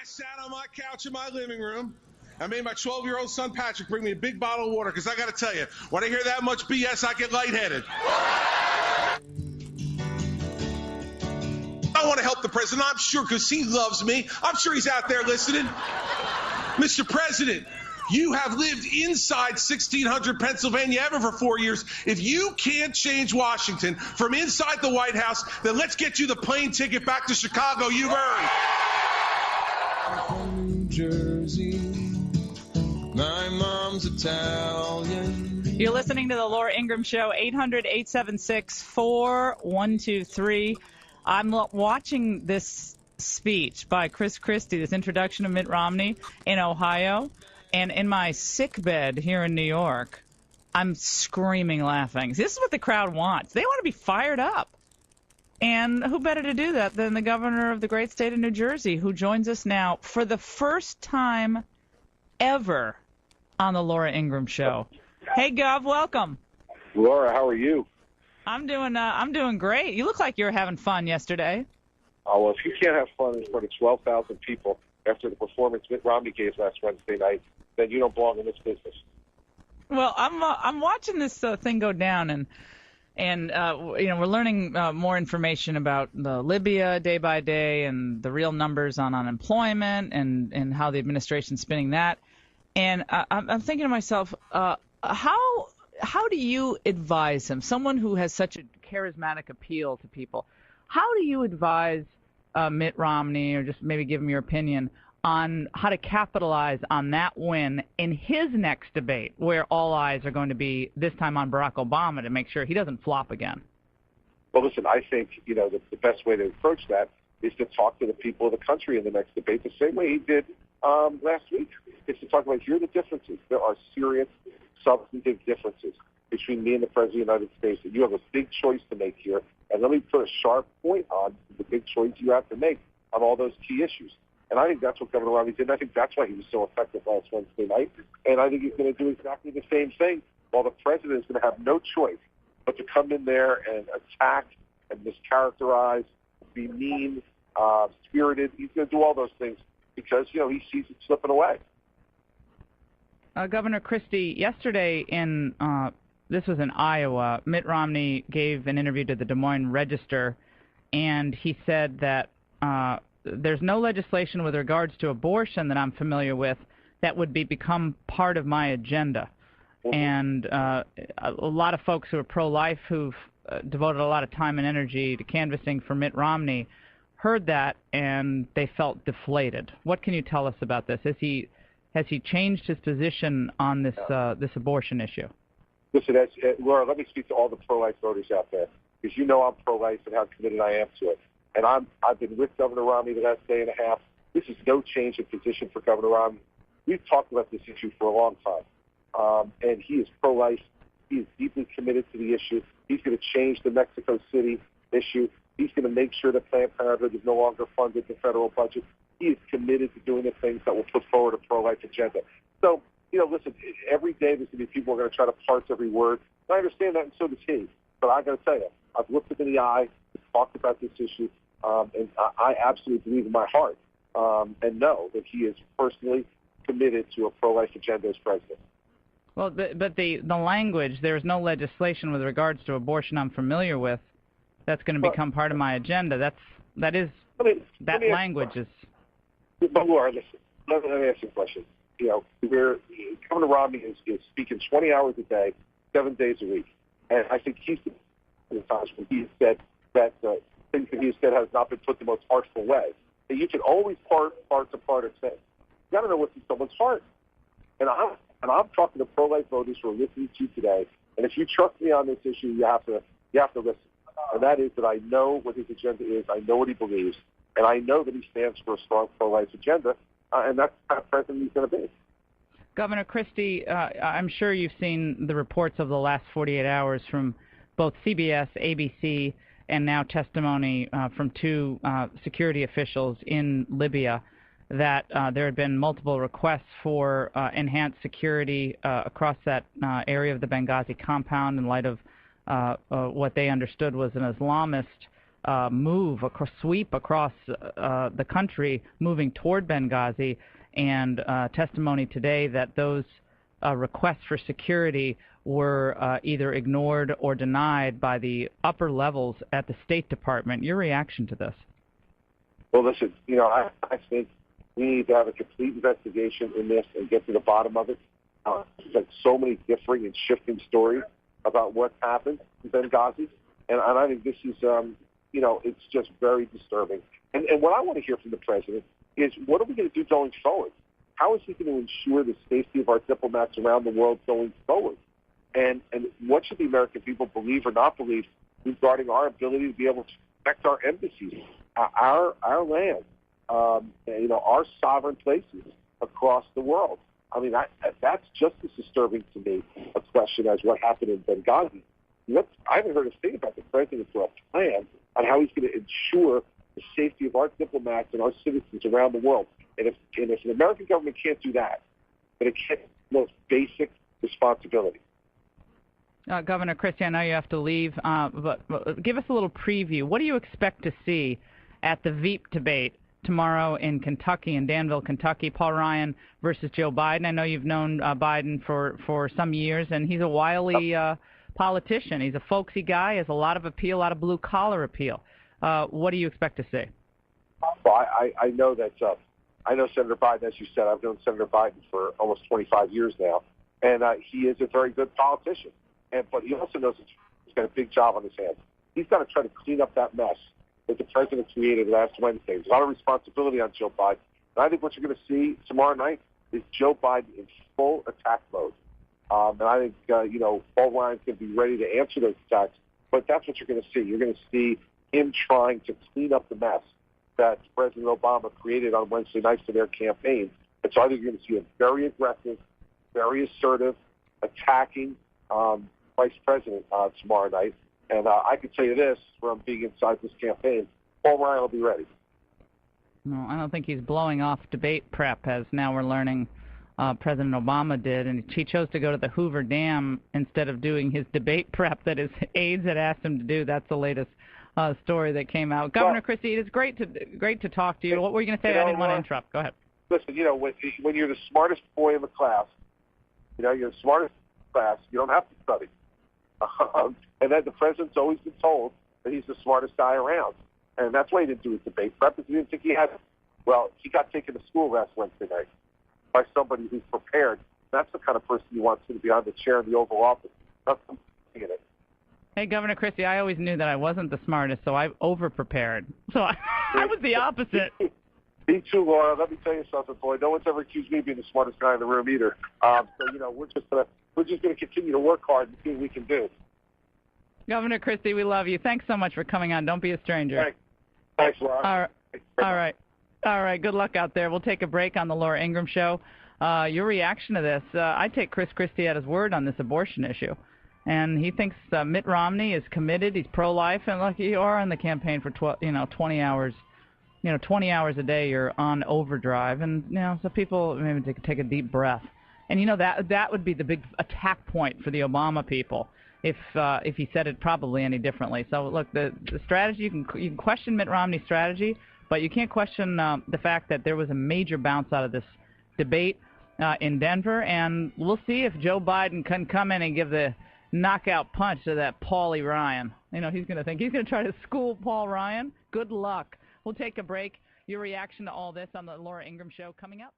sat on my couch in my living room. I made my 12-year-old son, Patrick, bring me a big bottle of water because I got to tell you, when I hear that much BS, I get lightheaded. I want to help the president, I'm sure, because he loves me. I'm sure he's out there listening. Mr. President, you have lived inside 1600 Pennsylvania Avenue for 4 years. If you can't change Washington from inside the White House, then let's get you the plane ticket back to Chicago you've earned. From New Jersey, my mom's Italian. You're listening to the Laura Ingraham Show, 800-876-4123. I'm watching this speech by Christie, this introduction of Mitt Romney in Ohio, and in my sick bed here in New York, I'm screaming laughing. This is what the crowd wants. They want to be fired up. And who better to do that than the governor of the great state of New Jersey, who joins us now for the first time ever on the Laura Ingraham Show. Hey, Gov, welcome. Laura, how are you? I'm doing great. You look like you were having fun yesterday. Oh, well, if you can't have fun in front of 12,000 people after the performance Mitt Romney gave last Wednesday night, then you don't belong in this business. Well, I'm watching this thing go down, and we're learning more information about Libya day by day and the real numbers on unemployment and how the administration's spinning that. And I'm thinking to myself, how do you advise him, someone who has such a charismatic appeal to people? How do you advise Mitt Romney, or just maybe give him your opinion on how to capitalize on that win in his next debate, where all eyes are going to be this time on Barack Obama to make sure he doesn't flop again? Well, listen, I think, the best way to approach that is to talk to the people of the country in the next debate the same way he did last week. It's to talk about, here are the differences. There are serious, substantive differences between me and the President of the United States, and you have a big choice to make here. And let me put a sharp point on the big choice you have to make on all those key issues. And I think that's what Governor Romney did. And I think that's why he was so effective last Wednesday night. And I think he's going to do exactly the same thing, while the President is going to have no choice but to come in there and attack and mischaracterize, be mean, spirited. He's going to do all those things because, he sees it slipping away. Governor Christie, yesterday this was in Iowa, Mitt Romney gave an interview to the Des Moines Register, and he said that there's no legislation with regards to abortion that I'm familiar with that would become part of my agenda. And a lot of folks who are pro-life, who've devoted a lot of time and energy to canvassing for Mitt Romney, heard that and they felt deflated. What can you tell us about this? Has he changed his position on this abortion issue? Listen, Laura, let me speak to all the pro-life voters out there, because I'm pro-life and how committed I am to it. And I've been with Governor Romney the last day and a half. This is no change in position for Governor Romney. We've talked about this issue for a long time. And he is pro-life. He is deeply committed to the issue. He's going to change the Mexico City issue. He's going to make sure that Planned Parenthood is no longer funded in the federal budget. He is committed to doing the things that will put forward a pro-life agenda. So, listen, every day there's going to be people who are going to try to parse every word. And I understand that, and so does he. But I got to tell you, I've looked him in the eye, talked about this issue, and I absolutely believe in my heart and know that he is personally committed to a pro-life agenda as president. Well, but the language, there's no legislation with regards to abortion I'm familiar with that's going to become part of my agenda. That language is. But Laura, listen, let me ask you a question. Governor Romney is speaking 20 hours a day, 7 days a week, and I think he's the times when he has said that things that he has said has not been put the most artful way. That you can always parse apart a sentence. You got to know what's in someone's heart. And I'm talking to pro-life voters who are listening to you today. And if you trust me on this issue, you have to listen. And that is that I know what his agenda is. I know what he believes. And I know that he stands for a strong pro-life agenda. And that's the kind of president he's going to be. Governor Christie, I'm sure you've seen the reports of the last 48 hours from both CBS, ABC, and now testimony from two security officials in Libya that there had been multiple requests for enhanced security across that area of the Benghazi compound in light of what they understood was an Islamist sweep across the country, moving toward Benghazi, and testimony today that those requests for security were either ignored or denied by the upper levels at the State Department. Your reaction to this? Well, listen, I think we need to have a complete investigation in this and get to the bottom of it. There's like so many differing and shifting stories about what happened in Benghazi, and I think this is, it's just very disturbing. And what I want to hear from the president is, what are we going to do going forward? How is he going to ensure the safety of our diplomats around the world going forward? And what should the American people believe or not believe regarding our ability to be able to protect our embassies, our land, our sovereign places across the world? I mean, that's just as disturbing to me a question as what happened in Benghazi. I haven't heard a thing about the president for a plan on how he's going to ensure the safety of our diplomats and our citizens around the world. And if the American government can't do that, then it can't do the most basic responsibility. Governor Christie, I know you have to leave, but give us a little preview. What do you expect to see at the Veep debate tomorrow in Kentucky, in Danville, Kentucky? Paul Ryan versus Joe Biden. I know you've known Biden for some years, and he's a wily politician. He's a folksy guy, has a lot of appeal, a lot of blue-collar appeal. What do you expect to see? Well, I know that I know Senator Biden, as you said. I've known Senator Biden for almost 25 years now, and he is a very good politician. But he also knows he's got a big job on his hands. He's got to try to clean up that mess that the president created last Wednesday. There's a lot of responsibility on Joe Biden. And I think what you're going to see tomorrow night is Joe Biden in full attack mode. And I think, Paul Ryan's going to be ready to answer those attacks. But that's what you're going to see. You're going to see him trying to clean up the mess that President Obama created on Wednesday nights for their campaign. And so I think you're going to see a very aggressive, very assertive, attacking vice president tomorrow night. And I can tell you this, from being inside this campaign, Paul Ryan will be ready. No, I don't think he's blowing off debate prep, as now we're learning President Obama did. And he chose to go to the Hoover Dam instead of doing his debate prep that his aides had asked him to do. That's the latest story that came out. Governor Christie, it is great to talk to you. What were you going to say? I didn't want to interrupt. Go ahead. Listen, when you're the smartest boy in the class, you're the smartest in the class, you don't have to study. And then the president's always been told that he's the smartest guy around. And that's why he didn't do his debate prep, because he didn't think he had it. Well, he got taken to school last Wednesday night by somebody who's prepared. That's the kind of person you want to be on the chair in the Oval Office. That's in it. Hey, Governor Christie, I always knew that I wasn't the smartest, so I over-prepared. So I was the opposite. Me too, Laura. Let me tell you something, boy. No one's ever accused me of being the smartest guy in the room either. We're just gonna continue to work hard and see what we can do. Governor Christie, we love you. Thanks so much for coming on. Don't be a stranger. Thanks, Laura. All right. Good luck out there. We'll take a break on the Laura Ingraham Show. Your reaction to this? I take Chris Christie at his word on this abortion issue, and he thinks Mitt Romney is committed. He's pro-life, and look, you are on the campaign for 20 hours. 20 hours a day you're on overdrive, and so people maybe take a deep breath. And that would be the big attack point for the Obama people if he said it probably any differently. So look, the strategy, you can question Mitt Romney's strategy, but you can't question the fact that there was a major bounce out of this debate in Denver, and we'll see if Joe Biden can come in and give the knockout punch to that Paulie Ryan. He's going to try to school Paul Ryan. Good luck. We'll take a break. Your reaction to all this on the Laura Ingraham Show coming up.